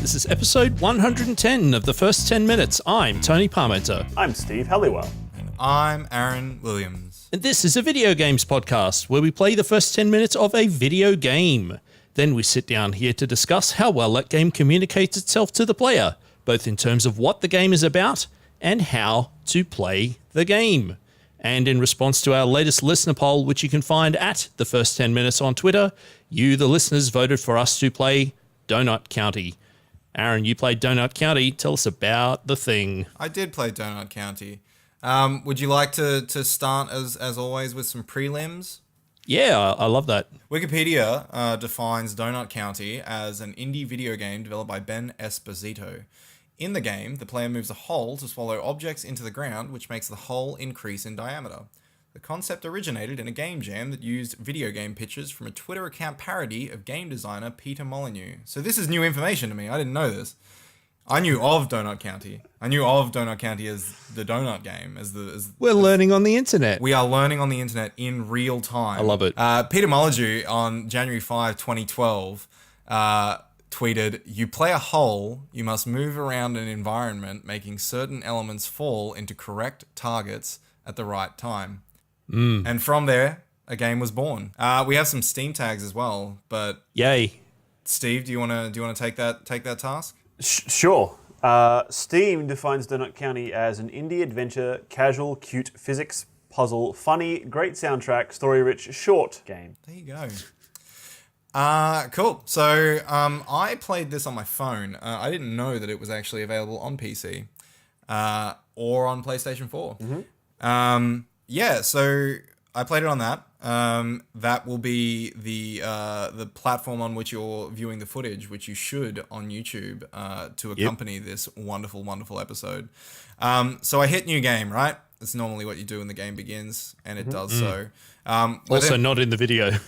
This is episode 110 of the first 10 minutes. I'm Tony Parmenter. I'm Steve Halliwell. I'm Aaron Williams. And this is a video games podcast where we play the first 10 minutes of a video game. Then we sit down here to discuss how well that game communicates itself to the player, both in terms of what the game is about and how to play the game. And in response to our latest listener poll, which you can find at the first 10 minutes on Twitter, you, the listeners, voted for us to play Donut County. Aaron, you played Donut County. Tell us about the thing. I did play Donut County. Would you like to start, as always, with some prelims? Yeah, I love that. Wikipedia defines Donut County as an indie video game developed by Ben Esposito. In the game, the player moves a hole to swallow objects into the ground, which makes the hole increase in diameter. The concept originated in a game jam that used video game pictures from a Twitter account parody of game designer Peter Molyneux. So this is new information to me. I didn't know this. I knew of Donut County. I knew of Donut County as the donut game. We're learning on the internet. We are learning on the internet in real time. I love it. Peter Molyneux on January 5, 2012, tweeted, "You play a hole, you must move around an environment, making certain elements fall into correct targets at the right time." And from there, a game was born. We have some Steam tags as well, but Yay. Steve, do you want to take that task? Sure. Steam defines Donut County as an indie adventure, casual, cute physics, puzzle, funny, great soundtrack, story-rich, short game. There you go. Cool. So I played this on my phone. I didn't know that it was actually available on PC or on PlayStation 4. So I played it on that. That will be the platform on which you're viewing the footage, which you should on YouTube to accompany this wonderful, wonderful episode. So I hit new game, right? That's normally what you do when the game begins, and it does so. Also not in the video.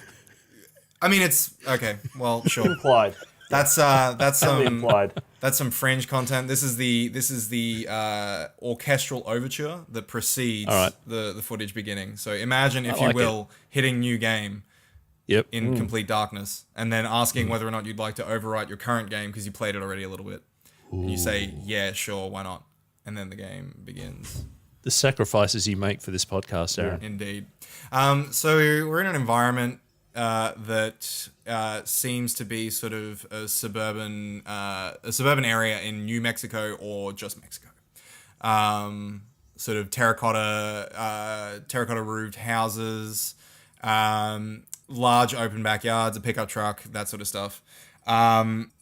I mean, it's okay. Well, sure. Implied. That's Implied. That's some fringe content. This is the orchestral overture that precedes the footage beginning. So imagine, if you will, hitting new game in complete darkness, and then asking whether or not you'd like to overwrite your current game because you played it already a little bit. And you say, yeah, sure, why not? And then the game begins. The sacrifices you make for this podcast, Aaron. Indeed. So we're in an environment that seems to be sort of a suburban area in New Mexico or just Mexico. Sort of terracotta roofed houses, large open backyards, a pickup truck, that sort of stuff.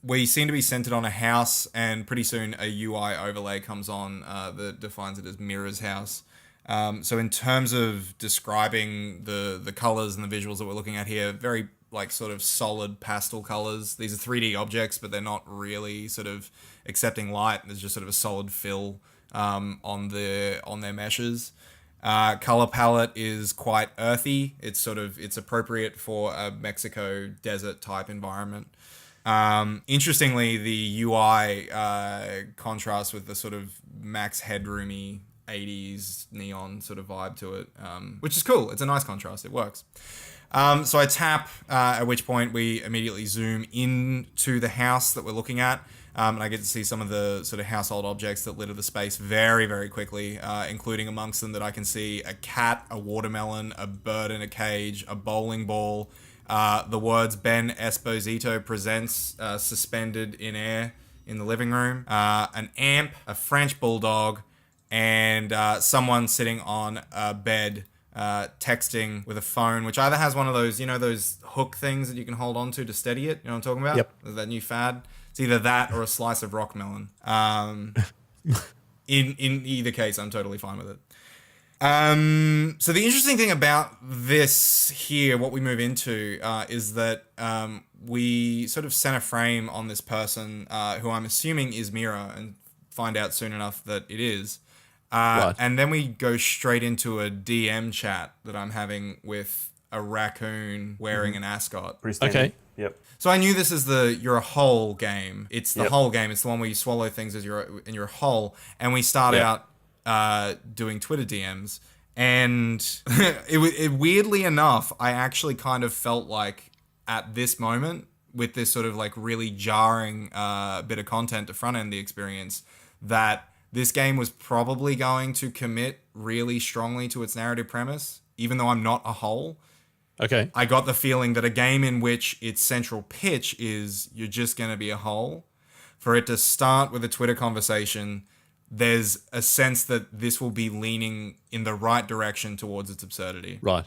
We seem to be centered on a house, and pretty soon a UI overlay comes on that defines it as Mira's house. So in terms of describing the colors and the visuals that we're looking at here, very like sort of solid pastel colors. These are 3D objects, but they're not really sort of accepting light. There's just sort of a solid fill on their meshes. Color palette is quite earthy. It's appropriate for a Mexico desert type environment. Interestingly, the UI contrasts with the sort of Max Headroomy 80s neon sort of vibe to it, which is cool. It's a nice contrast. It works. So I tap, at which point we immediately zoom into the house that we're looking at, and I get to see some of the sort of household objects that litter the space very, very quickly, including amongst them that I can see a cat, a watermelon, a bird in a cage, a bowling ball, the words Ben Esposito presents suspended in air in the living room, an amp, a French bulldog, and someone sitting on a bed texting with a phone, which either has one of those, those hook things that you can hold on to steady it. You know what I'm talking about? Yep. That new fad. It's either that or a slice of rock melon. In either case, I'm totally fine with it. So the interesting thing about this here, what we move into, is that we sort of center frame on this person who I'm assuming is Mira, and find out soon enough that it is. Right. And then we go straight into a DM chat that I'm having with a raccoon wearing an ascot. Pretty standard. Okay. Yep. So I knew this is the You're a Hole game. It's the Yep. Hole game. It's the one where you swallow things as you're in your hole. And we start out doing Twitter DMs. And it weirdly enough, I actually kind of felt like at this moment, with this sort of like really jarring bit of content to front end the experience, that this game was probably going to commit really strongly to its narrative premise, even though I'm not a whole. Okay. I got the feeling that a game in which its central pitch is you're just going to be a whole, for it to start with a Twitter conversation, there's a sense that this will be leaning in the right direction towards its absurdity. Right.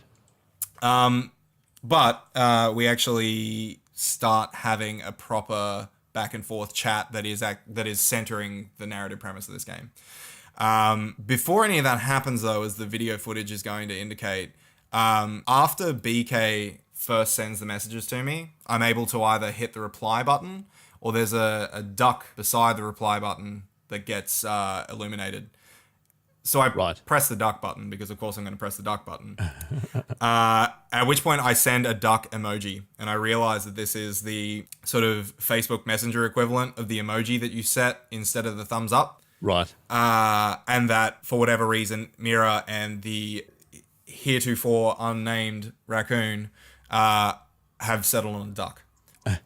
But we actually start having a proper back and forth chat that is centering the narrative premise of this game. Before any of that happens, though, as the video footage is going to indicate, after BK first sends the messages to me, I'm able to either hit the reply button or there's a duck beside the reply button that gets illuminated. So I press the duck button because, of course, I'm going to press the duck button. At which point I send a duck emoji, and I realize that this is the sort of Facebook Messenger equivalent of the emoji that you set instead of the thumbs up. Right. And that, for whatever reason, Mira and the heretofore unnamed raccoon have settled on a duck.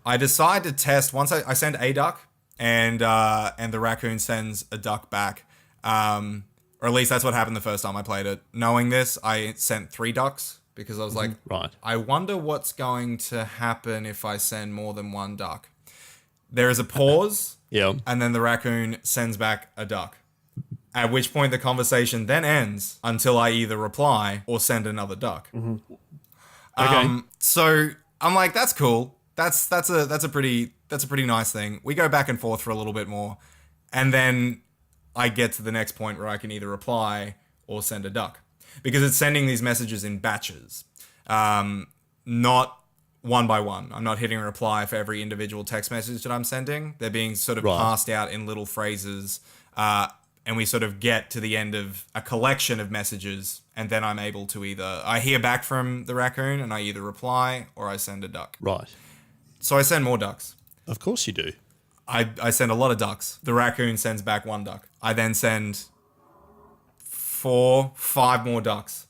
I decide to test, once I send a duck, and the raccoon sends a duck back. Or at least that's what happened the first time I played it. Knowing this, I sent 3 ducks because I was like, right. I wonder what's going to happen if I send more than 1 duck. There is a pause, Yeah. and then the raccoon sends back a duck. At which point the conversation then ends until I either reply or send another duck. Okay. So I'm like, that's cool. That's a pretty nice thing. We go back and forth for a little bit more, and then I get to the next point where I can either reply or send a duck, because it's sending these messages in batches, not one by one. I'm not hitting reply for every individual text message that I'm sending. They're being sort of passed out in little phrases, and we sort of get to the end of a collection of messages, and then I'm able to I hear back from the raccoon and I either reply or I send a duck. Right. So I send more ducks. Of course you do. I send a lot of ducks. The raccoon sends back 1 duck. I then send 4, 5 more ducks.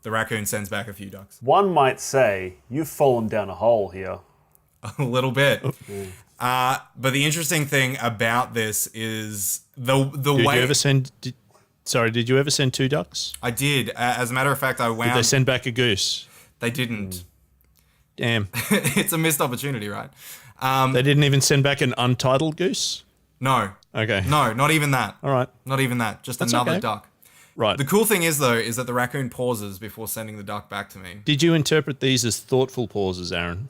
The raccoon sends back a few ducks. One might say you've fallen down a hole here. A little bit. But the interesting thing about this is the Did way... you ever send... Did you ever send 2 ducks? I did. As a matter of fact, I wound... Did they send back a goose? They didn't. Damn. It's a missed opportunity, right? They didn't even send back an untitled goose? No. Okay. No, not even that. All right. Not even that. Just That's another okay. duck. Right. The cool thing is, though, is that the raccoon pauses before sending the duck back to me. Did you interpret these as thoughtful pauses, Aaron?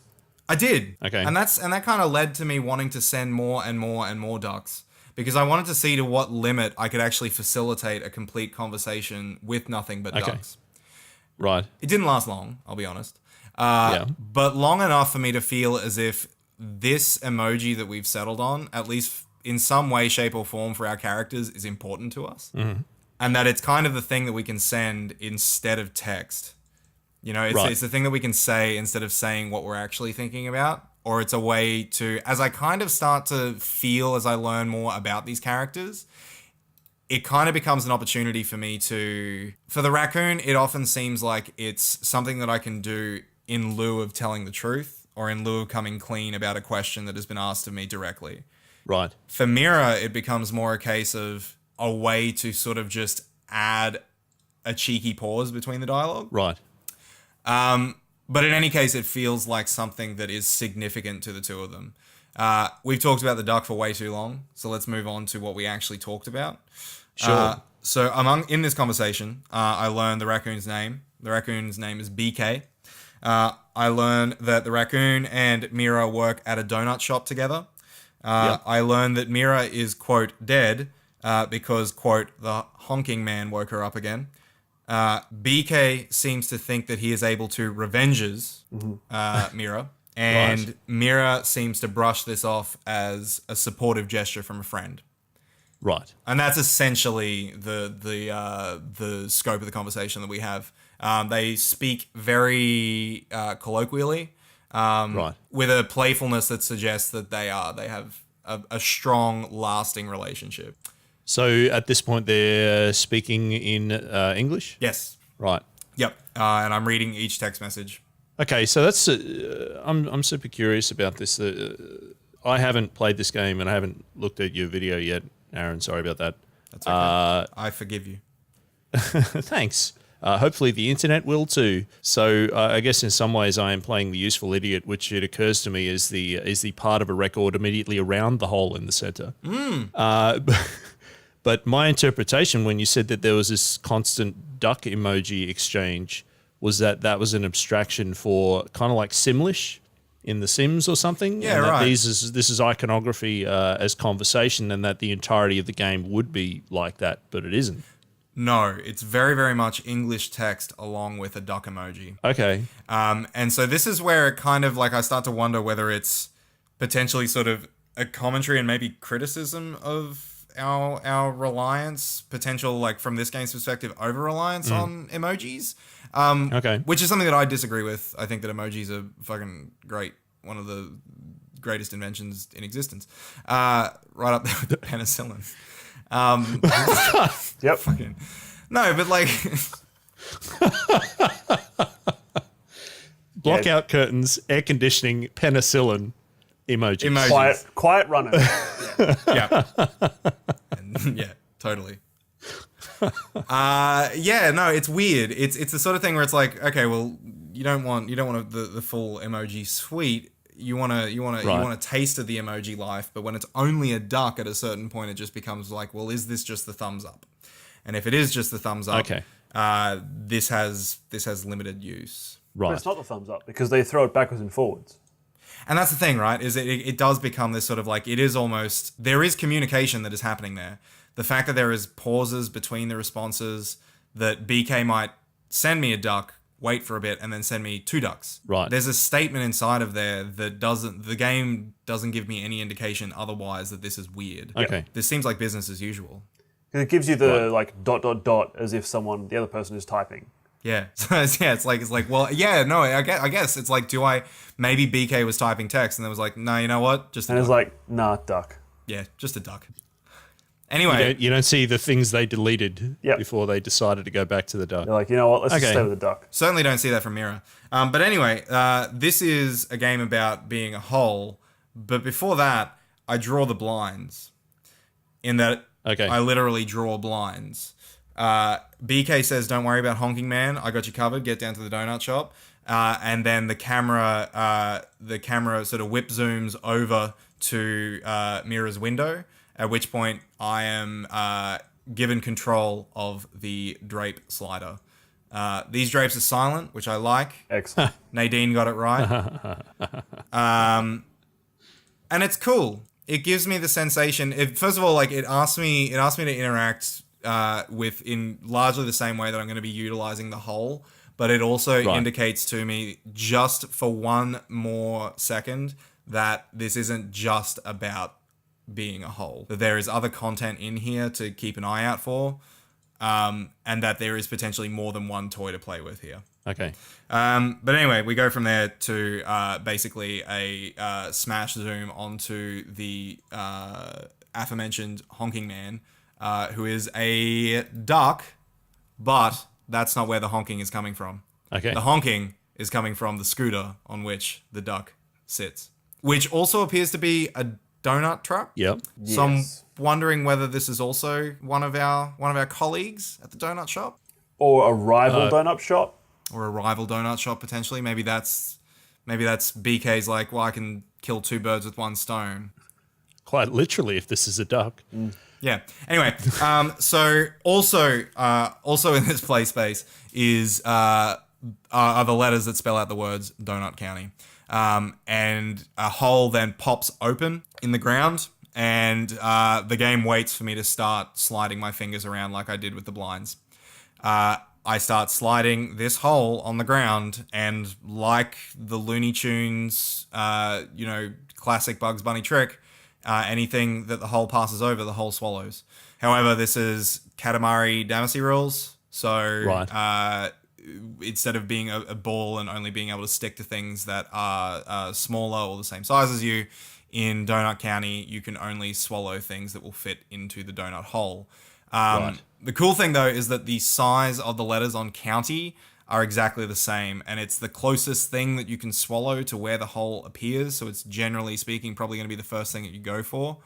I did. Okay. And that kind of led to me wanting to send more and more and more ducks, because I wanted to see to what limit I could actually facilitate a complete conversation with nothing but ducks. Right. It didn't last long, I'll be honest. But long enough for me to feel as if this emoji that we've settled on, at least in some way, shape, or form for our characters, is important to us. And that it's kind of the thing that we can send instead of text. You know, it's the thing that we can say instead of saying what we're actually thinking about. Or it's a way to, as I kind of start to feel as I learn more about these characters, it kind of becomes an opportunity for me to... For the raccoon, it often seems like it's something that I can do in lieu of telling the truth, or in lieu of coming clean about a question that has been asked of me directly. Right. For Mira, it becomes more a case of a way to sort of just add a cheeky pause between the dialogue. Right. But in any case, it feels like something that is significant to the two of them. We've talked about the duck for way too long, so let's move on to what we actually talked about. Sure. So in this conversation, I learned the raccoon's name. The raccoon's name is BK. I learned that the raccoon and Mira work at a donut shop together. I learned that Mira is, quote, dead because, quote, the honking man woke her up again. BK seems to think that he is able to revenges Mira. And Mira seems to brush this off as a supportive gesture from a friend. Right. And that's essentially the scope of the conversation that we have. They speak very colloquially, with a playfulness that suggests that they have a strong, lasting relationship. So at this point, they're speaking in English? Yes. Right. Yep. And I'm reading each text message. Okay, so that's I'm super curious about this. I haven't played this game and I haven't looked at your video yet, Aaron. Sorry about that. That's okay. I forgive you. Thanks. Hopefully the internet will too. So I guess in some ways I am playing the useful idiot, which it occurs to me is the part of a record immediately around the hole in the center. But my interpretation when you said that there was this constant duck emoji exchange was that was an abstraction for kind of like Simlish in The Sims or something. Yeah, and that right. This is iconography as conversation, and that the entirety of the game would be like that, but it isn't. No, it's very, very much English text along with a duck emoji. Okay. And so this is where it kind of like I start to wonder whether it's potentially sort of a commentary and maybe criticism of our reliance, potential like from this game's perspective, over reliance on emojis. Okay. Which is something that I disagree with. I think that emojis are fucking great. One of the greatest inventions in existence. Right up there with the penicillin. Yep. Fucking, no, but like Blockout curtains, air conditioning, penicillin, emojis. emojis. Quiet running. Yeah. Yeah, totally. Yeah, no, it's weird. It's the sort of thing where it's like, okay, well, you don't want the full emoji suite. You want a taste of the emoji life, but when it's only a duck at a certain point, it just becomes like, well, is this just the thumbs up? And if it is just the thumbs up, Okay. This has limited use. But Right. it's not the thumbs up because they throw it backwards and forwards. And that's the thing, right? Is it does become this sort of like, it is almost, there is communication that is happening there. The fact that there is pauses between the responses, that BK might send me a duck, wait for a bit, and then send me 2 ducks. Right. There's a statement inside of there that the game doesn't give me any indication otherwise that this is weird. Okay. This seems like business as usual. It gives you the like ... as if the other person is typing. Yeah. So it's like, well, yeah, no, I guess it's like, maybe BK was typing text and then was like, no, you know what? Just a And duck. it's like, nah, duck. Yeah, just a duck. Anyway. You don't see the things they deleted Yep. before they decided to go back to the duck. They're like, you know what? Let's just Okay. stay with the duck. Certainly don't see that from Mira. But anyway, this is a game about being a hole. But before that, I draw the blinds. In that, Okay. I literally draw blinds. BK says, "Don't worry about honking man. I got you covered. Get down to the donut shop." And then the camera sort of whip zooms over to Mira's window. At which point, I am given control of the drape slider. These drapes are silent, which I like. Excellent. Nadine got it right. And it's cool. It gives me the sensation. First of all, like it asks me to interact with in largely the same way that I'm going to be utilizing the hole, but it also indicates to me just for one more second that this isn't just about being a hole. That there is other content in here to keep an eye out for, and that there is potentially more than one toy to play with here. Okay. But anyway, we go from there to basically a smash zoom onto the aforementioned honking man, who is a duck, but that's not where the honking is coming from. Okay. The honking is coming from the scooter on which the duck sits, which also appears to be a donut truck. Yep. So I'm Yes. wondering whether this is also one of our colleagues at the donut shop. Or a rival donut shop. Or a rival donut shop potentially. Maybe that's BK's like, well, I can kill 2 birds with 1 stone. Quite literally, if this is a duck. Yeah. Anyway, so also in this play space is are the letters that spell out the words Donut County, and a hole then pops open in the ground, and the game waits for me to start sliding my fingers around like I did with the blinds. I start sliding this hole on the ground, and like the Looney Tunes, classic Bugs Bunny trick, anything that the hole passes over, the hole swallows. However, this is Katamari Damacy rules, so instead of being a ball and only being able to stick to things that are smaller or the same size as you, in Donut County, you can only swallow things that will fit into the donut hole. The cool thing, though, is that the size of the letters on county are exactly the same, and it's the closest thing that you can swallow to where the hole appears. So it's generally speaking probably going to be the first thing that you go for.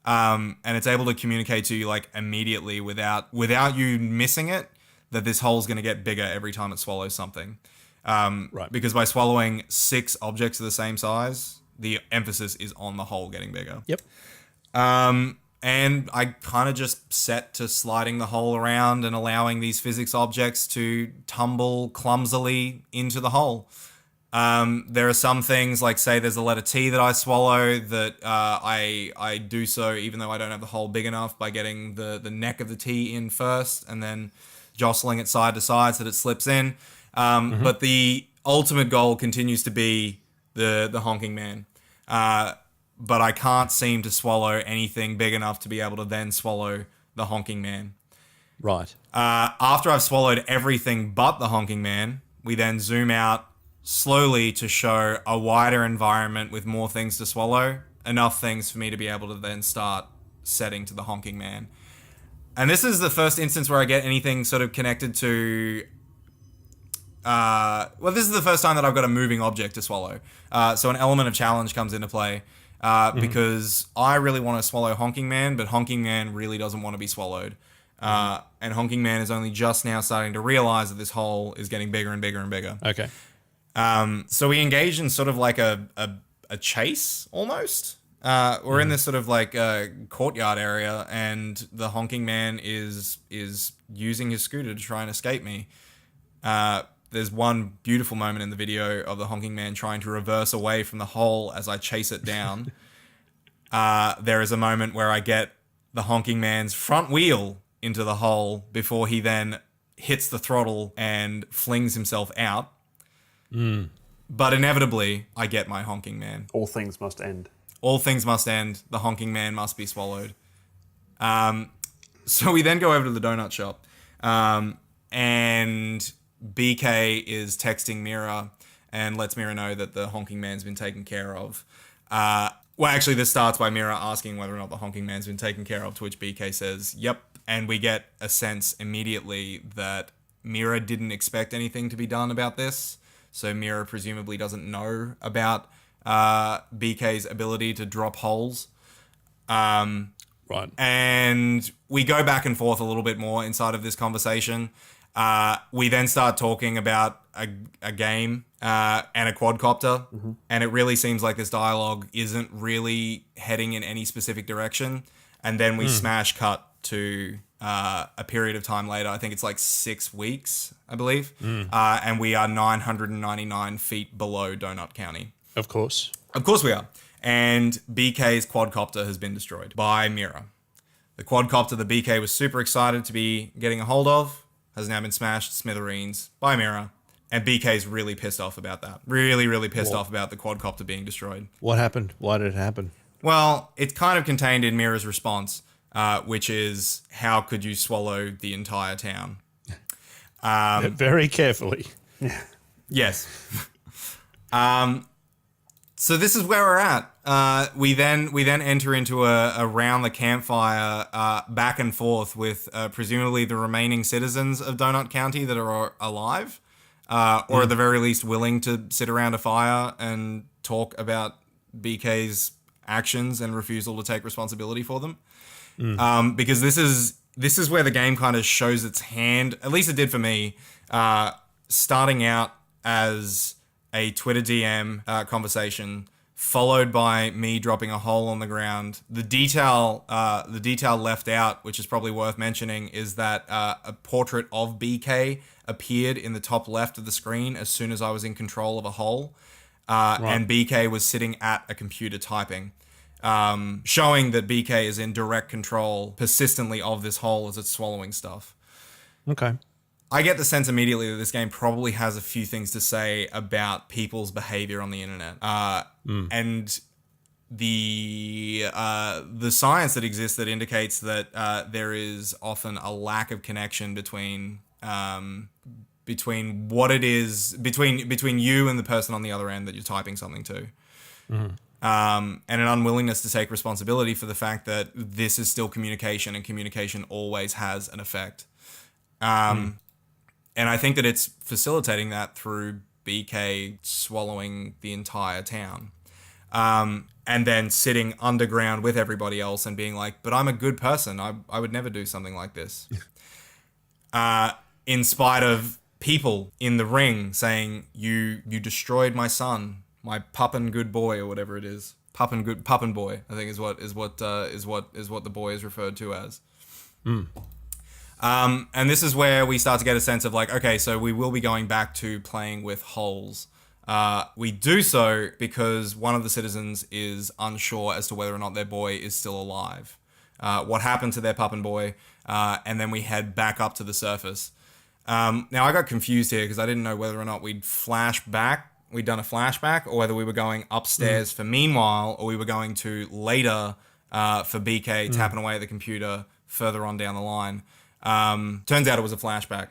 And it's able to communicate to you like immediately without you missing it, that this hole is going to get bigger every time it swallows something. Right. Because by swallowing 6 objects of the same size, the emphasis is on the hole getting bigger. Yep. And I kind of just set to sliding the hole around and allowing these physics objects to tumble clumsily into the hole. There are some things, like say there's a letter T that I swallow, that I do so even though I don't have the hole big enough, by getting the neck of the T in first and then jostling it side to side so that it slips in. But the ultimate goal continues to be the honking man. But I can't seem to swallow anything big enough to be able to then swallow the honking man. Right. After I've swallowed everything but the honking man, we then zoom out slowly to show a wider environment with more things to swallow, enough things for me to be able to then start setting to the honking man. And this is the first instance where I get anything sort of connected to... this is the first time that I've got a moving object to swallow. So an element of challenge comes into play. Because I really want to swallow Honking Man, but Honking Man really doesn't want to be swallowed. And Honking Man is only just now starting to realize that this hole is getting bigger and bigger and bigger. Okay. So we engage in sort of like a chase almost. We're in this sort of like courtyard area, and the Honking Man is using his scooter to try and escape me. There's one beautiful moment in the video of the Honking Man trying to reverse away from the hole as I chase it down. There is a moment where I get the Honking Man's front wheel into the hole before he then hits the throttle and flings himself out. But inevitably, I get my Honking Man. All things must end. All things must end. The Honking Man must be swallowed. So we then go over to the donut shop. And BK is texting Mira and lets Mira know that the Honking Man's been taken care of. Well, actually, this starts by Mira asking whether or not the Honking Man's been taken care of, to which BK says, yep. And we get a sense immediately that Mira didn't expect anything to be done about this. So Mira presumably doesn't know about BK's ability to drop holes. Right. And we go back and forth a little bit more inside of this conversation. We then start talking about a game and a quadcopter, and it really seems like this dialogue isn't really heading in any specific direction. And then we smash cut to a period of time later. I think it's like 6 weeks, I believe. And we are 999 feet below Donut County. Of course. Of course we are. And BK's quadcopter has been destroyed by Mira. The quadcopter that BK was super excited to be getting a hold of has now been smashed to smithereens by Mira. And BK's really pissed off about that. Really, really pissed off about the quadcopter being destroyed. What happened? Why did it happen? Well, it's kind of contained in Mira's response, which is, how could you swallow the entire town? Very carefully. Yes. So this is where we're at. We then enter into a around the campfire back and forth with presumably the remaining citizens of Donut County that are alive, or at the very least willing to sit around a fire and talk about BK's actions and refusal to take responsibility for them. Because this is where the game kind of shows its hand. At least it did for me. Starting out as a Twitter DM conversation, followed by me dropping a hole on the ground. The detail left out, which is probably worth mentioning, is that a portrait of BK appeared in the top left of the screen as soon as I was in control of a hole, and BK was sitting at a computer typing, showing that BK is in direct control persistently of this hole as it's swallowing stuff. Okay. I get the sense immediately that this game probably has a few things to say about people's behavior on the internet, and the science that exists that indicates that there is often a lack of connection between what it is between you and the person on the other end that you're typing something to, and an unwillingness to take responsibility for the fact that this is still communication, and communication always has an effect. And I think that it's facilitating that through BK swallowing the entire town. And then sitting underground with everybody else and being like, but I'm a good person. I would never do something like this. In spite of people in the ring saying, you destroyed my son, my puppin good boy, or whatever it is. Puppin boy, I think is what the boy is referred to as. And this is where we start to get a sense of like, okay, so we will be going back to playing with holes. We do so because one of the citizens is unsure as to whether or not their boy is still alive. What happened to their puppin boy, and then we head back up to the surface. Now, I got confused here because I didn't know whether or not we'd done a flashback, or whether we were going upstairs for meanwhile, or we were going to later for BK tapping away at the computer further on down the line. Turns out it was a flashback.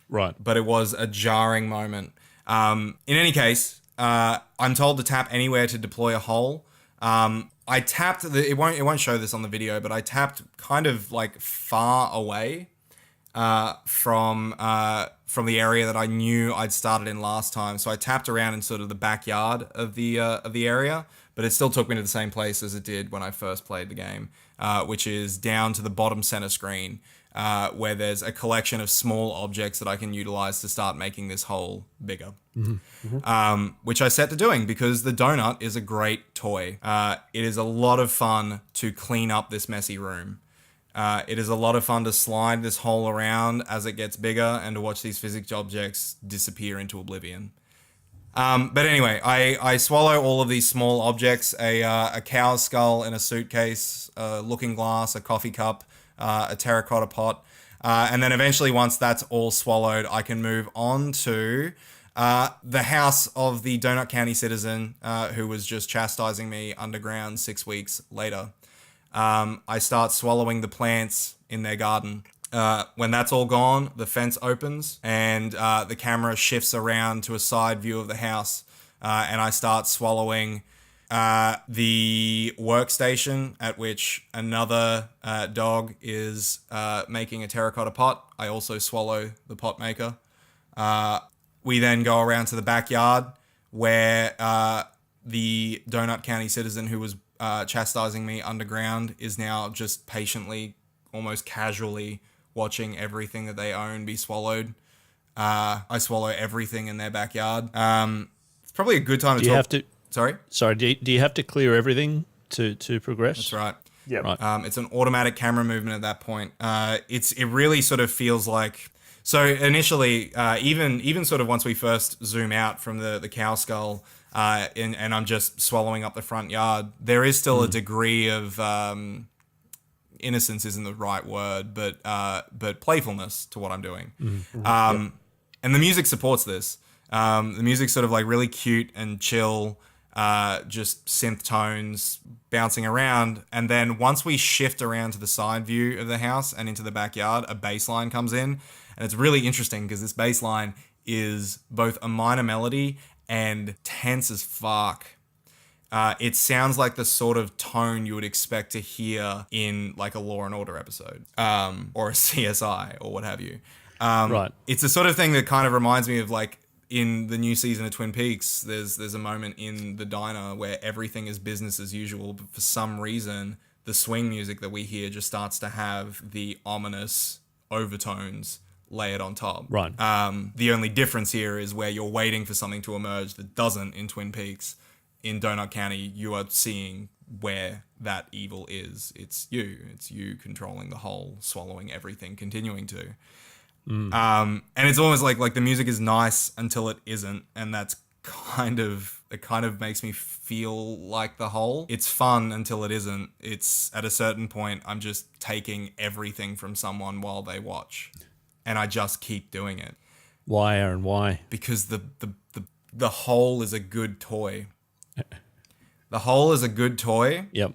Right. But it was a jarring moment. In any case, I'm told to tap anywhere to deploy a hole. I tapped it won't show this on the video, but I tapped kind of like far away from the area that I knew I'd started in last time. So I tapped around in sort of the backyard of the area, but it still took me to the same place as it did when I first played the game, which is down to the bottom center screen, where there's a collection of small objects that I can utilize to start making this hole bigger. Which I set to doing because the donut is a great toy. It is a lot of fun to clean up this messy room. It is a lot of fun to slide this hole around as it gets bigger and to watch these physics objects disappear into oblivion. But anyway, I swallow all of these small objects, a cow's skull in a suitcase, a looking glass, a coffee cup, a terracotta pot. And then eventually, once that's all swallowed, I can move on to the house of the Donut County citizen who was just chastising me underground 6 weeks later. I start swallowing the plants in their garden. When that's all gone, the fence opens and the camera shifts around to a side view of the house, and I start swallowing the workstation at which another dog is making a terracotta pot. I also swallow the pot maker. We then go around to the backyard where the Donut County citizen who was chastising me underground is now just patiently, almost casually watching everything that they own be swallowed. I swallow everything in their backyard. It's probably a good time to Do you talk. have to? Sorry? Do you have to clear everything to progress? That's right. Yeah. Right. It's an automatic camera movement at that point. It really sort of feels like. So initially, even sort of once we first zoom out from the cow skull, and I'm just swallowing up the front yard, there is still a degree of innocence isn't the right word, but playfulness to what I'm doing. And the music supports this. The music's sort of like really cute and chill, just synth tones bouncing around. And then once we shift around to the side view of the house and into the backyard, a bass line comes in. And it's really interesting because this bass line is both a minor melody and tense as fuck. It sounds like the sort of tone you would expect to hear in like a Law and Order episode, or a CSI or what have you. Right. It's the sort of thing that kind of reminds me of like in the new season of Twin Peaks, there's a moment in the diner where everything is business as usual, but for some reason, the swing music that we hear just starts to have the ominous overtones layered on top. Right. The only difference here is where you're waiting for something to emerge that doesn't in Twin Peaks. In Donut County, you are seeing where that evil is. It's you controlling the whole, swallowing everything, continuing to. And it's almost like the music is nice until it isn't, and that's kind of makes me feel like the whole. It's fun until it isn't. It's at a certain point I'm just taking everything from someone while they watch, and I just keep doing it. Why, Aaron? Why? Because the whole is a good toy. The whole is a good toy. Yep.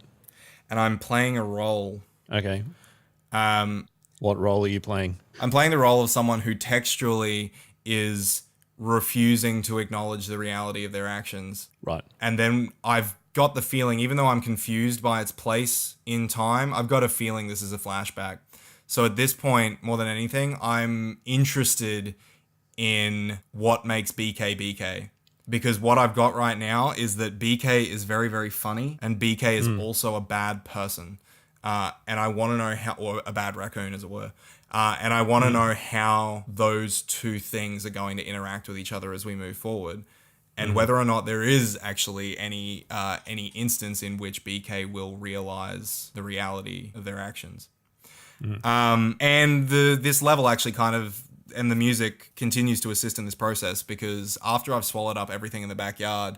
And I'm playing a role. Okay. What role are you playing? I'm playing the role of someone who textually is refusing to acknowledge the reality of their actions. Right. And then I've got the feeling, even though I'm confused by its place in time, I've got a feeling this is a flashback. So at this point, more than anything, I'm interested in what makes BK BK. Because what I've got right now is that BK is very, very funny, and BK is also a bad person. And I want to know how, or a bad raccoon, as it were. And I want to know how those two things are going to interact with each other as we move forward, and whether or not there is actually any instance in which BK will realize the reality of their actions. And this level actually kind of, and the music continues to assist in this process, because after I've swallowed up everything in the backyard,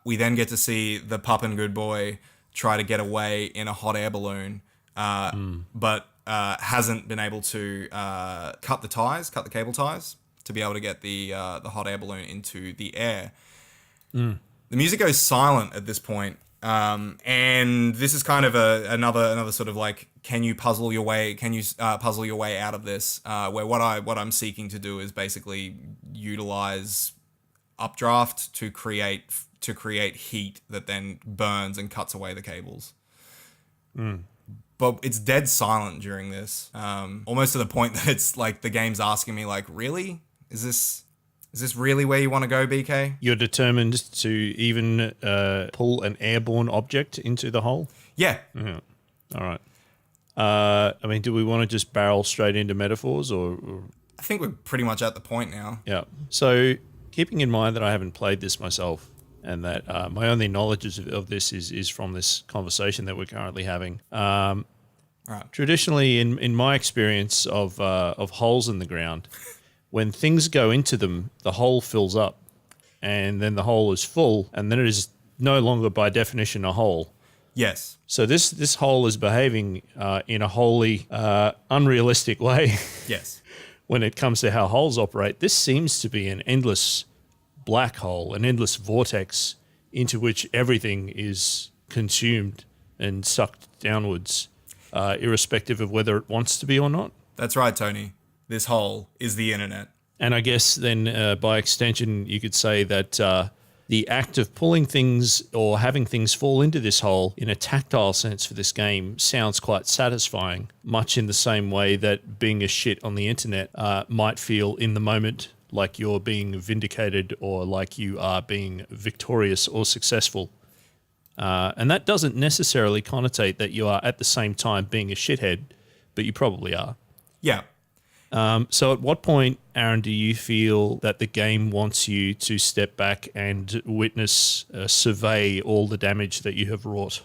we then get to see the pup and good boy try to get away in a hot air balloon, but hasn't been able to cut the cable ties to be able to get the hot air balloon into the air. The music goes silent at this point, and this is kind of another sort of like, can you puzzle your way out of this? Where what I'm seeking to do is basically utilize updraft to create heat that then burns and cuts away the cables. But it's dead silent during this, almost to the point that it's like the game's asking me, like, really? Is this really where you want to go, BK? You're determined to even pull an airborne object into the hole? Yeah. All right. I mean, do we want to just barrel straight into metaphors, or? I think we're pretty much at the point now. Yeah. So, keeping in mind that I haven't played this myself, and that my only knowledge of this is from this conversation that we're currently having. Right. Traditionally, in my experience of holes in the ground, when things go into them, the hole fills up, and then the hole is full, and then it is no longer by definition a hole. Yes. So this hole is behaving in a wholly unrealistic way. Yes. When it comes to how holes operate. This seems to be an endless black hole, an endless vortex into which everything is consumed and sucked downwards, irrespective of whether it wants to be or not. That's right, Tony. This hole is the internet. And I guess then by extension, you could say that the act of pulling things or having things fall into this hole in a tactile sense for this game sounds quite satisfying, much in the same way that being a shit on the internet might feel in the moment like you're being vindicated or like you are being victorious or successful. And that doesn't necessarily connotate that you are at the same time being a shithead, but you probably are. Yeah. So at what point, Aaron, do you feel that the game wants you to step back and witness, survey all the damage that you have wrought?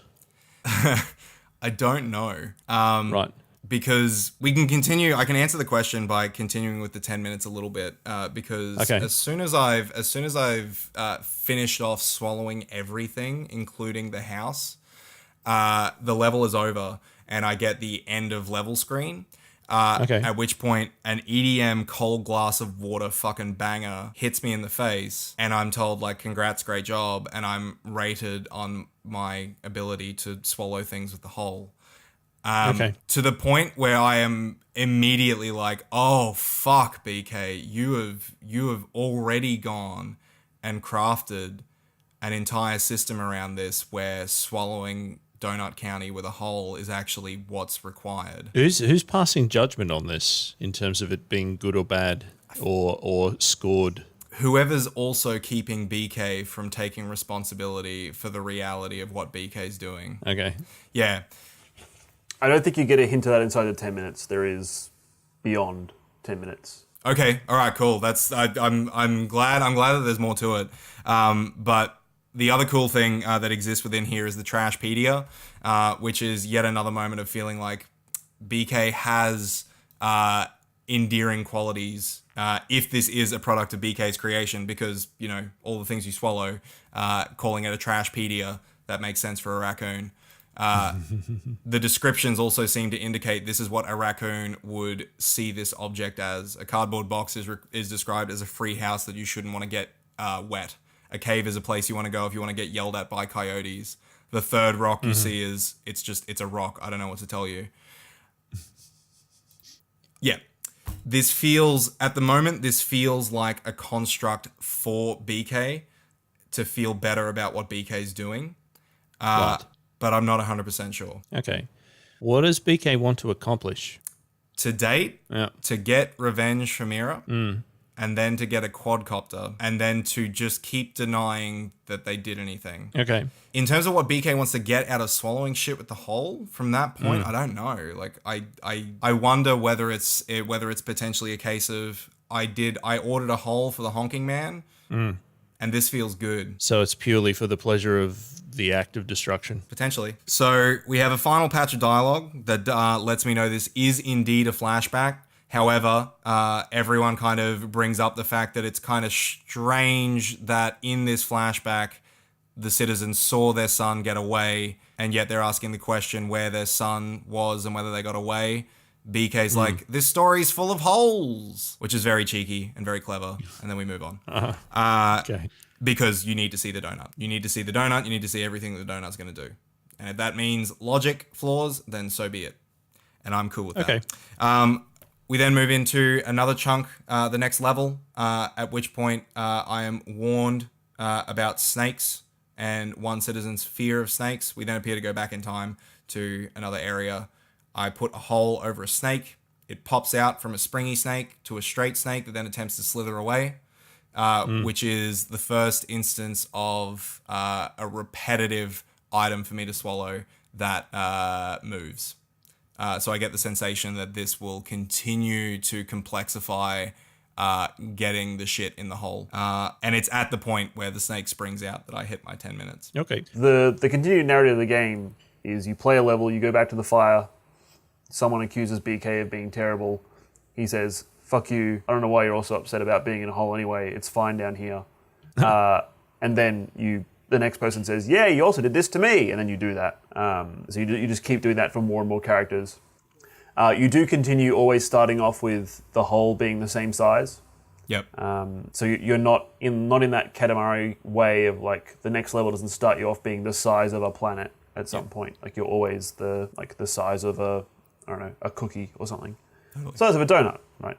I don't know. Right. Because we can continue. I can answer the question by continuing with the 10 minutes a little bit. Because Okay. as soon as I've finished off swallowing everything, including the house, the level is over, and I get the end of level screen. Okay. At which point, an EDM cold glass of water fucking banger hits me in the face, and I'm told, like, congrats, great job, and I'm rated on my ability to swallow things with the hole. Okay. To the point where I am immediately like, oh, fuck, BK, you have already gone and crafted an entire system around this where swallowing Donut County with a hole is actually what's required. Who's passing judgment on this in terms of it being good or bad or scored? Whoever's also keeping BK from taking responsibility for the reality of what BK's doing. Okay. Yeah. I don't think you get a hint of that inside the 10 minutes. There is beyond 10 minutes. Okay. All right. Cool. I'm glad that there's more to it. But the other cool thing that exists within here is the Trashpedia, which is yet another moment of feeling like BK has endearing qualities. If this is a product of BK's creation, because, you know, all the things you swallow, calling it a Trashpedia, that makes sense for a raccoon. The descriptions also seem to indicate this is what a raccoon would see this object as. A cardboard box is described as a free house that you shouldn't want to get wet. A cave is a place you want to go if you want to get yelled at by coyotes. The third rock you see is it's a rock. I don't know what to tell you. Yeah. At the moment, this feels like a construct for BK to feel better about what BK's doing. Right. But I'm not 100% sure. Okay. What does BK want to accomplish? To date, Yeah. to get revenge for Mira, and then to get a quadcopter, and then to just keep denying that they did anything. Okay. In terms of what BK wants to get out of swallowing shit with the hole, from that point, I don't know. Like, I wonder whether it's potentially a case of I ordered a hole for the honking man, and this feels good. So it's purely for the pleasure of the act of destruction. Potentially. So we have a final patch of dialogue that lets me know this is indeed a flashback. However, everyone kind of brings up the fact that it's kind of strange that in this flashback, the citizens saw their son get away, and yet they're asking the question where their son was and whether they got away. BK's like, this story's full of holes, which is very cheeky and very clever. And then we move on. Okay. Because you need to see the donut. You need to see the donut. You need to see everything that the donut's going to do. And if that means logic flaws, then so be it. And I'm cool with that. Okay. We then move into another chunk, the next level, at which point I am warned about snakes and one citizen's fear of snakes. We then appear to go back in time to another area. I put a hole over a snake. It pops out from a springy snake to a straight snake that then attempts to slither away, which is the first instance of a repetitive item for me to swallow that moves. So I get the sensation that this will continue to complexify getting the shit in the hole. And it's at the point where the snake springs out that I hit my 10 minutes. Okay. The continued narrative of the game is you play a level, you go back to the fire, someone accuses BK of being terrible. He says, fuck you. I don't know why you're also upset about being in a hole anyway. It's fine down here. And then the next person says, yeah, you also did this to me. And then you do that. So you just keep doing that for more and more characters. You do continue always starting off with the hole being the same size. Yep. So you're not in that Katamari way of like the next level doesn't start you off being the size of a planet at some point. Like you're always the size of a cookie or something. Totally. Size of a donut, right?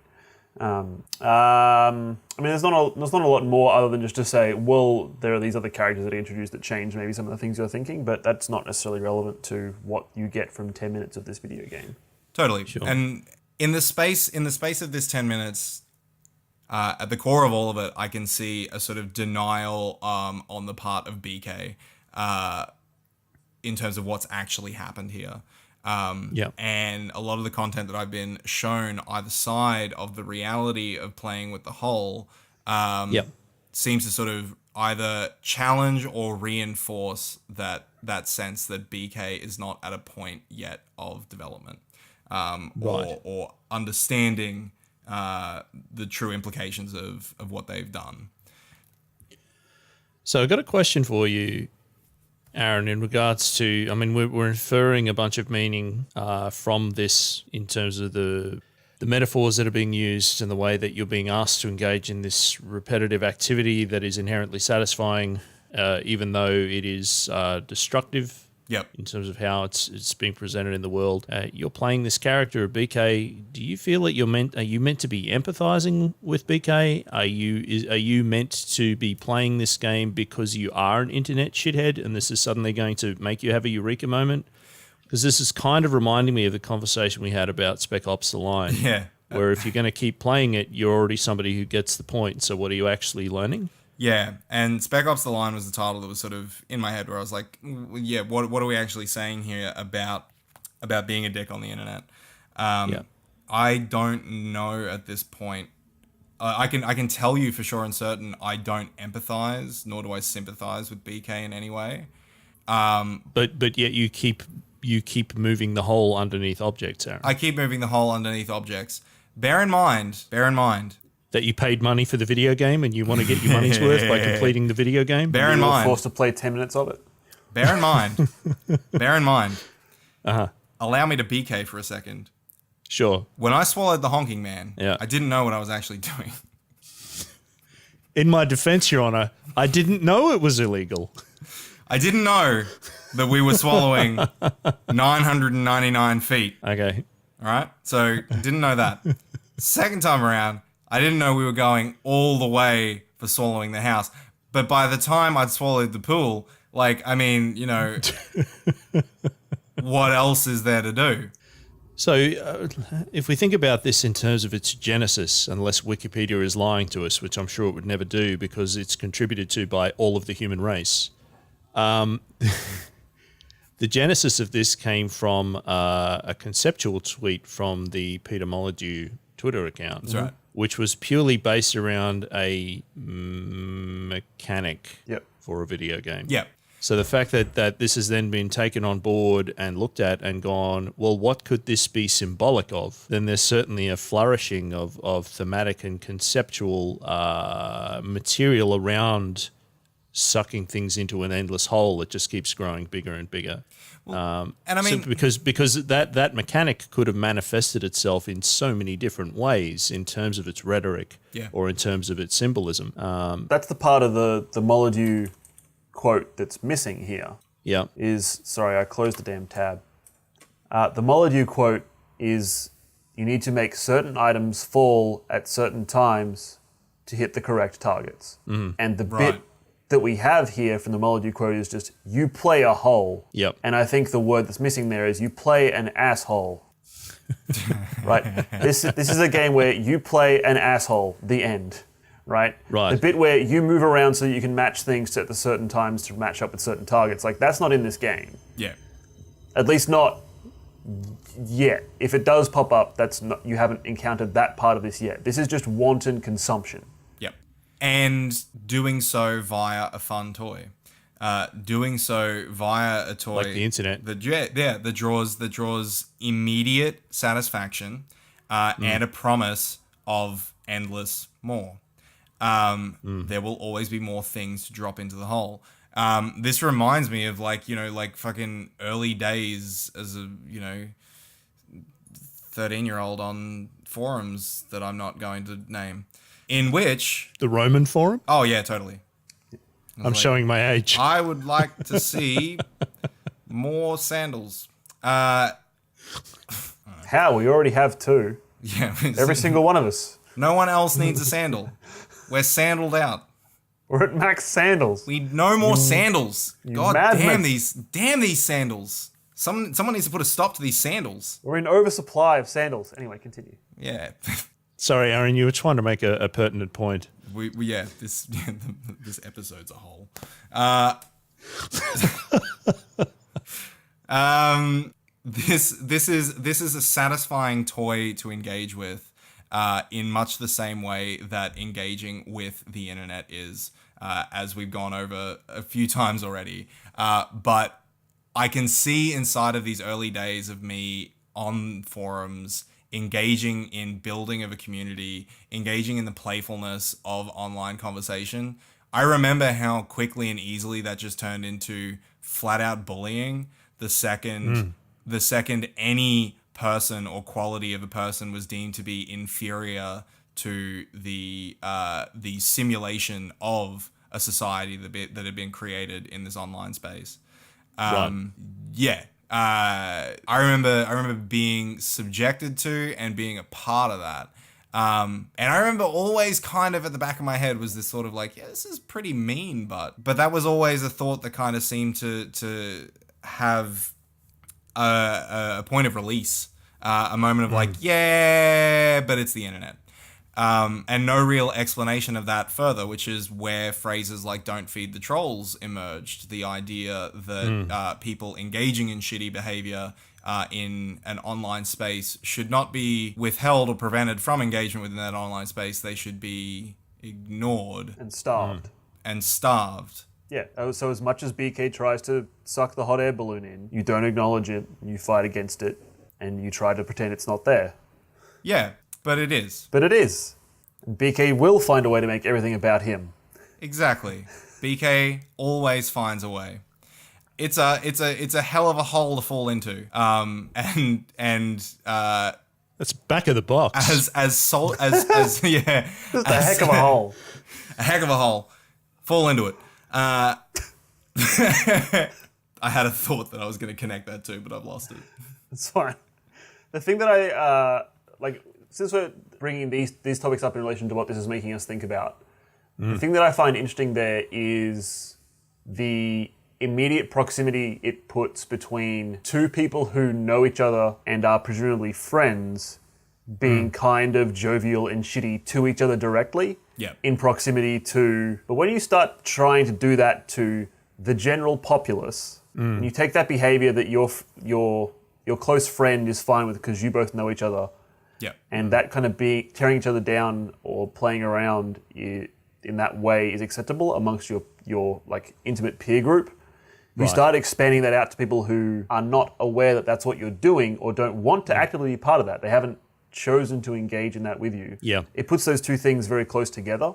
I mean, there's not a lot more other than just to say, well, there are these other characters that are introduced that change maybe some of the things you're thinking, but that's not necessarily relevant to what you get from 10 minutes of this video game. Totally. Sure. And in the space of this 10 minutes, at the core of all of it, I can see a sort of denial on the part of BK in terms of what's actually happened here. And a lot of the content that I've been shown either side of the reality of playing with the hole seems to sort of either challenge or reinforce that sense that BK is not at a point yet of development or understanding the true implications of what they've done. So I've got a question for you, Aaron, in regards to, I mean, we're inferring a bunch of meaning from this in terms of the metaphors that are being used and the way that you're being asked to engage in this repetitive activity that is inherently satisfying, even though it is destructive. Yep. In terms of how it's being presented in the world. You're playing this character, BK. Do you feel that are you meant to be empathizing with BK? Are you meant to be playing this game because you are an internet shithead and this is suddenly going to make you have a eureka moment? Because this is kind of reminding me of the conversation we had about Spec Ops: The Line. Yeah. Where if you're going to keep playing it, you're already somebody who gets the point. So what are you actually learning? Yeah, and Spec Ops: The Line was the title that was sort of in my head where I was like, yeah, what are we actually saying here about being a dick on the internet? I don't know at this point. I can tell you for sure and certain I don't empathize, nor do I sympathize with BK in any way. But yet you keep moving the hole underneath objects, Aaron. I keep moving the hole underneath objects. Bear in mind, that you paid money for the video game and you want to get your money's worth by completing the video game? Bear in You were mind. forced to play 10 minutes of it. Bear in mind. Allow me to BK for a second. Sure. When I swallowed the honking man, Yeah. I didn't know what I was actually doing. In my defense, Your Honor, I didn't know it was illegal. I didn't know that we were swallowing 999 feet. Okay. All right? So, didn't know that. Second time around, I didn't know we were going all the way for swallowing the house. But by the time I'd swallowed the pool, like, I mean, you know, what else is there to do? So, if we think about this in terms of its genesis, unless Wikipedia is lying to us, which I'm sure it would never do because it's contributed to by all of the human race, the genesis of this came from a conceptual tweet from the Peter Molyneux Twitter account. That's right. Which was purely based around a mechanic for a video game. Yeah. So the fact that this has then been taken on board and looked at and gone, well, what could this be symbolic of? Then there's certainly a flourishing of thematic and conceptual material around sucking things into an endless hole that just keeps growing bigger and bigger. And I mean, because that mechanic could have manifested itself in so many different ways in terms of its rhetoric or in terms of its symbolism. That's the part of the Molyneux quote that's missing here. Yeah. Sorry, I closed the damn tab. The Molyneux quote is, you need to make certain items fall at certain times to hit the correct targets. And the bit that we have here from the Molyneux quote is just, you play a hole. Yep. And I think the word that's missing there is, you play an asshole. Right? This is a game where you play an asshole, the end. Right? The bit where you move around so you can match things at the certain times to match up with certain targets, like, that's not in this game. Yeah. At least not yet. If it does pop up, that's not, you haven't encountered that part of this yet. This is just wanton consumption. Yep. And doing so via a fun toy. Doing so via a toy like the internet. That draws immediate satisfaction and a promise of endless more. There will always be more things to drop into the hole. This reminds me of like fucking early days as a 13-year-old on forums that I'm not going to name, in which The Roman Forum? oh yeah, totally. I'm showing my age. I would like to see more sandals. How? We already have two. Yeah, Every single one of us. no one else needs a sandal. We're sandaled out. We're at max sandals. We need no more sandals. God madman. damn these sandals. Someone needs to put a stop to these sandals. We're in oversupply of sandals. Anyway, continue. Yeah. Sorry, Aaron, you were trying to make a pertinent point. This episode's a whole. This is a satisfying toy to engage with, in much the same way that engaging with the internet is, as we've gone over a few times already. But I can see inside of these early days of me on forums, engaging in building of a community, engaging in the playfulness of online conversation. I remember how quickly and easily that just turned into flat out bullying the second any person or quality of a person was deemed to be inferior to the simulation of a society that had been created in this online space. Yeah. I remember being subjected to and being a part of that. And I remember always kind of at the back of my head was this sort of like, yeah, this is pretty mean, but that was always a thought that kind of seemed to have a point of release, a moment of like, yeah, but it's the internet. And no real explanation of that further, which is where phrases like "don't feed the trolls" emerged. The idea that people engaging in shitty behavior in an online space should not be withheld or prevented from engagement within that online space. They should be ignored And starved. and starved. Yeah, so as much as BK tries to suck the hot air balloon in, you don't acknowledge it, you fight against it, and you try to pretend it's not there. Yeah, but it is. But it is. And BK will find a way to make everything about him. Exactly. BK always finds a way. It's a hell of a hole to fall into. That's back of the box. Just a heck of a hole. A heck of a hole. Fall into it. I had a thought that I was going to connect that to, but I've lost it. It's fine. The thing that I, since we're bringing these topics up in relation to what this is making us think about, the thing that I find interesting there is the immediate proximity it puts between two people who know each other and are presumably friends being kind of jovial and shitty to each other directly in proximity to... But when you start trying to do that to the general populace, and you take that behavior that your close friend is fine with because you both know each other, and that kind of tearing each other down or playing around in that way is acceptable amongst your like intimate peer group. You start expanding that out to people who are not aware that that's what you're doing or don't want to actively be part of that. They haven't chosen to engage in that with you. Yeah. It puts those two things very close together.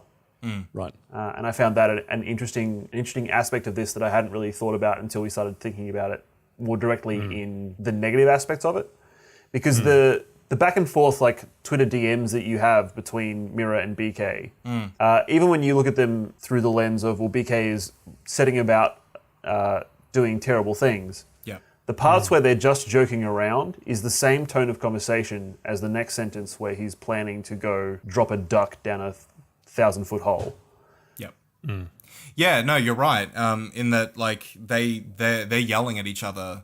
Right. And I found that an interesting aspect of this that I hadn't really thought about until we started thinking about it more directly in the negative aspects of it. Because the back and forth, like Twitter DMs that you have between Mira and BK, even when you look at them through the lens of, well, BK is setting about doing terrible things, the parts where they're just joking around is the same tone of conversation as the next sentence where he's planning to go drop a duck down a 1,000-foot hole. Yeah, no, you're right. In that, like, they're yelling at each other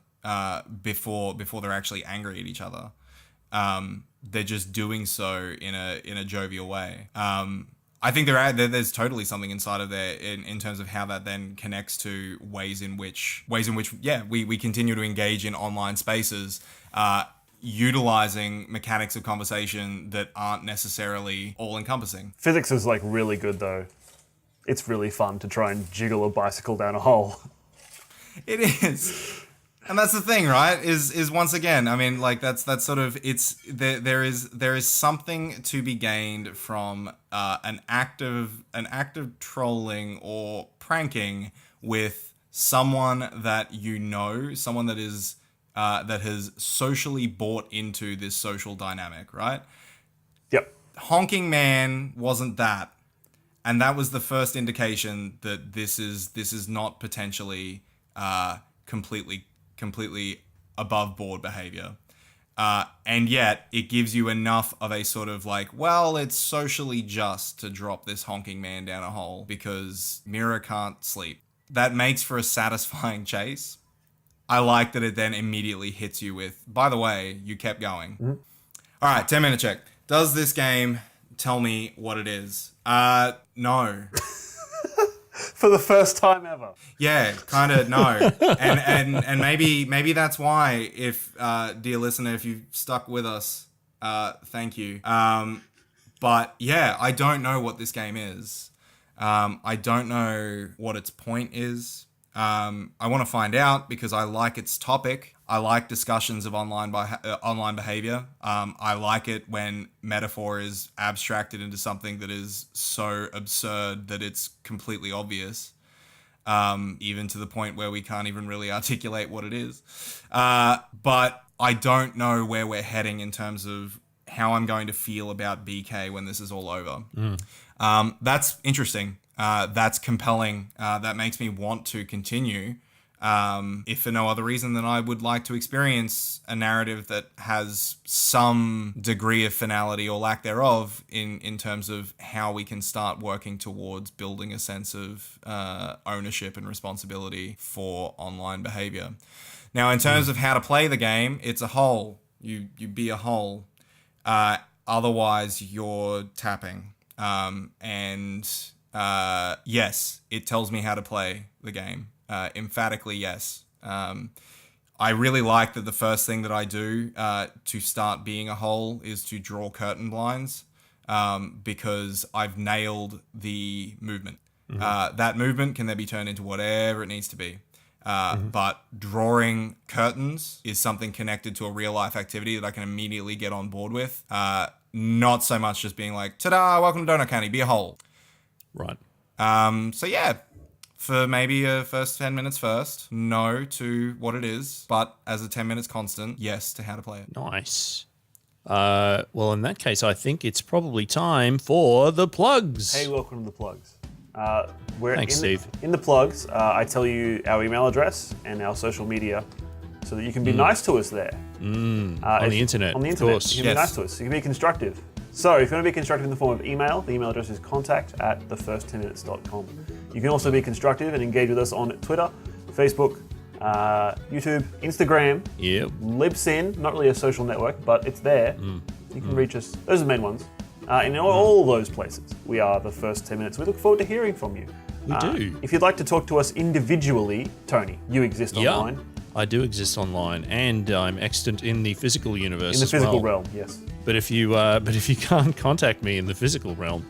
before they're actually angry at each other. They're just doing so in a jovial way. I think there's totally something inside of there in terms of how that then connects to ways in which we continue to engage in online spaces, utilizing mechanics of conversation that aren't necessarily all encompassing. Physics is like really good though. It's really fun to try and jiggle a bicycle down a hole. It is. And that's the thing, right? Is once again, I mean, like that's sort of there is something to be gained from an act of trolling or pranking with someone that you know, someone that is that has socially bought into this social dynamic, right? Yep. Honking Man wasn't that, and that was the first indication that this is not potentially completely above board behavior. And yet it gives you enough of a sort of like, well, it's socially just to drop this honking man down a hole because Mira can't sleep. That makes for a satisfying chase. I like that it then immediately hits you with, by the way, you kept going. Mm-hmm. All right, 10-minute check. Does this game tell me what it is? No. For the first time ever. Yeah, kind of no. and maybe that's why, if dear listener, if you've stuck with us, thank you. But yeah, I don't know what this game is. I don't know what its point is. I want to find out because I like its topic. I like discussions of online behavior. I like it when metaphor is abstracted into something that is so absurd that it's completely obvious, even to the point where we can't even really articulate what it is. But I don't know where we're heading in terms of how I'm going to feel about BK when this is all over. That's interesting. That's compelling. That makes me want to continue. If for no other reason than I would like to experience a narrative that has some degree of finality or lack thereof in terms of how we can start working towards building a sense of ownership and responsibility for online behavior. Now, in terms of how to play the game, it's a hole. You be a hole. Otherwise, you're tapping. Yes, it tells me how to play the game. Emphatically, yes. I really like that the first thing that I do to start being a hole is to draw curtain blinds because I've nailed the movement. That movement can then be turned into whatever it needs to be. But drawing curtains is something connected to a real life activity that I can immediately get on board with. Not so much just being like, ta-da, welcome to Donut County, be a hole. Right. So yeah, for maybe a first 10 minutes first, no to what it is, but as a 10 minutes constant, yes to how to play it. Nice. Well, in that case, I think it's probably time for the plugs. Hey, welcome to the plugs. Thanks, Steve. In the plugs, I tell you our email address and our social media so that you can be nice to us there. On the internet, of course. You can be nice to us. You can be constructive. So if you want to be constructive in the form of email, the email address is contact@thefirst10minutes.com. You can also be constructive and engage with us on Twitter. Facebook, YouTube, Instagram, Yep. Libsyn, not really a social network, but it's there. You can reach us. Those are the main ones. In all those places, we are the first 10 minutes. We look forward to hearing from you. We do. If you'd like to talk to us individually, Tony, you exist online. I do exist online, and I'm extant in the physical universe In the as physical well. realm, yes. But if you can't contact me in the physical realm,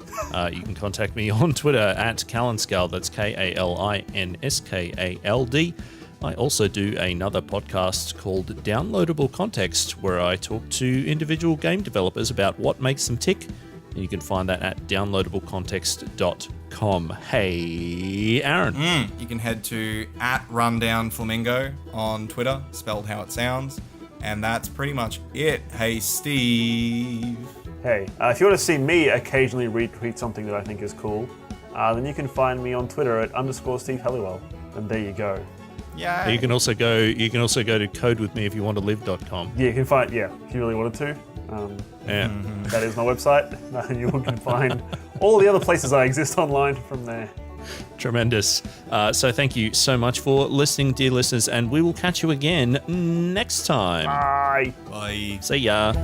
you can contact me on Twitter at Kalinskald. That's KALINSKALD. I also do another podcast called Downloadable Context, where I talk to individual game developers about what makes them tick. And you can find that at downloadablecontext.com. Hey, Aaron. You can head to @RundownFlamingo on Twitter, spelled how it sounds. And that's pretty much it. Hey, Steve. Hey, if you want to see me occasionally retweet something that I think is cool, then you can find me on Twitter at _Steve Halliwell. And there you go. Yeah. You can also go to codewithmeifyouwanttolive.com. Yeah, you can find, if you really wanted to. Yeah. That is my website. You can find all the other places I exist online from there. Tremendous. So thank you so much for listening, dear listeners, and we will catch you again next time. Bye. Bye. See ya.